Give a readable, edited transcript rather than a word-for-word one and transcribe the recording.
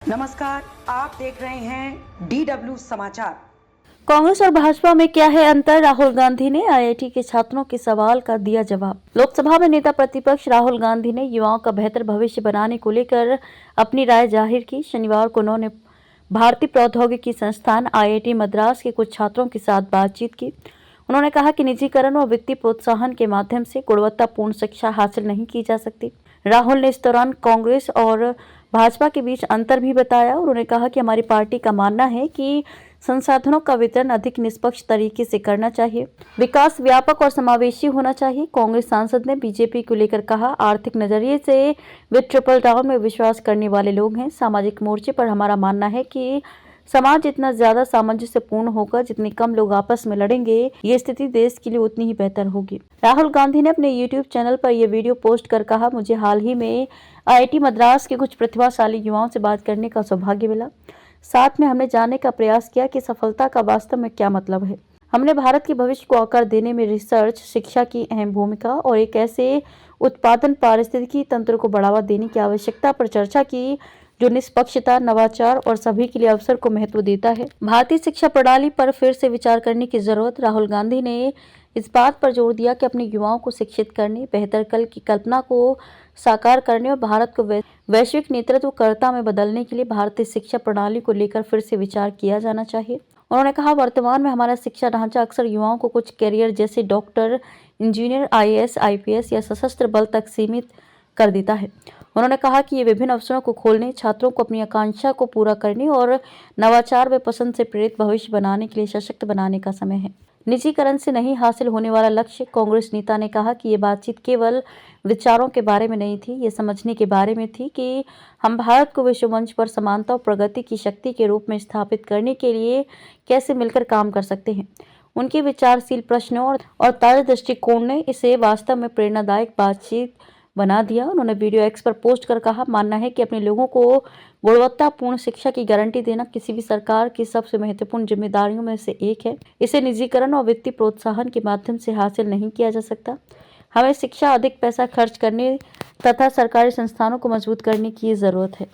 नमस्कार, आप देख रहे हैं DW समाचार। कांग्रेस और भाजपा में क्या है अंतर? राहुल गांधी ने आईआईटी के छात्रों के सवाल का दिया जवाब। लोकसभा में नेता प्रतिपक्ष राहुल गांधी ने युवाओं का बेहतर भविष्य बनाने को लेकर अपनी राय जाहिर की। शनिवार को उन्होंने भारतीय प्रौद्योगिकी संस्थान आईआईटी मद्रास के कुछ छात्रों के साथ बातचीत की। उन्होंने कहा कि निजीकरण और वित्तीय प्रोत्साहन के माध्यम से गुणवत्तापूर्ण शिक्षा हासिल नहीं की जा सकती। राहुल ने इस दौरान कांग्रेस और भाजपा के बीच अंतर भी बताया। उन्होंने कहा कि हमारी पार्टी का मानना है कि संसाधनों का वितरण अधिक निष्पक्ष तरीके से करना चाहिए, विकास व्यापक और समावेशी होना चाहिए। कांग्रेस सांसद ने बीजेपी को लेकर कहा, आर्थिक नजरिए से वे ट्रिपल डाउन में विश्वास करने वाले लोग हैं। सामाजिक मोर्चे पर हमारा मानना है कि समाज जितना ज्यादा सामंजस्यपूर्ण होगा, जितने कम लोग आपस में लड़ेंगे, ये स्थिति देश के लिए उतनी ही बेहतर होगी। राहुल गांधी ने अपने YouTube चैनल पर यह वीडियो पोस्ट कर कहा, मुझे हाल ही में आईआईटी मद्रास के कुछ प्रतिभाशाली युवाओं से बात करने का सौभाग्य मिला। साथ में हमने जानने का प्रयास किया कि सफलता का वास्तव में क्या मतलब है। हमने भारत के भविष्य को आकार देने में रिसर्च, शिक्षा की अहम भूमिका और एक ऐसे उत्पादन पारिस्थितिकी तंत्र को बढ़ावा देने की आवश्यकता पर चर्चा की जो निष्पक्षता, नवाचार और सभी के लिए अवसर को महत्व देता है। भारतीय शिक्षा प्रणाली पर फिर से विचार करने की जरूरत। राहुल गांधी ने इस बात पर जोर दिया कि अपने युवाओं को शिक्षित करने, बेहतर कल की कल्पना को साकार करने और भारत को वैश्विक नेतृत्वकर्ता में बदलने के लिए भारतीय शिक्षा प्रणाली को लेकर फिर से विचार किया जाना चाहिए। उन्होंने कहा, वर्तमान में हमारा शिक्षा ढांचा अक्सर युवाओं को कुछ कैरियर जैसे डॉक्टर, इंजीनियर, आईएएस, आईपीएस या सशस्त्र बल तक सीमित कर देता है। उन्होंने कहा कि ये विभिन्न अवसरों को खोलने, छात्रों को अपनी आकांक्षा को पूरा करने और नवाचार व पसंद से प्रेरित भविष्य बनाने के लिए सशक्त बनाने का समय है। निजीकरण से नहीं हासिल होने वाला लक्ष्य। कांग्रेस नेता ने कहा कि ये बातचीत केवल विचारों के बारे में नहीं थी, ये समझने के बारे में थी कि हम भारत को विश्व मंच पर समानता और प्रगति की शक्ति के रूप में स्थापित करने के लिए कैसे मिलकर काम कर सकते हैं। उनके विचारशील प्रश्नों और ताजा दृष्टिकोण ने इसे वास्तव में प्रेरणादायक बातचीत बना दिया। उन्होंने वीडियो एक्स पर पोस्ट कर कहा, मानना है कि अपने लोगों को गुणवत्तापूर्ण शिक्षा की गारंटी देना किसी भी सरकार की सबसे महत्वपूर्ण जिम्मेदारियों में से एक है। इसे निजीकरण और वित्तीय प्रोत्साहन के माध्यम से हासिल नहीं किया जा सकता। हमें शिक्षा अधिक पैसा खर्च करने तथा सरकारी संस्थानों को मजबूत करने की जरूरत है।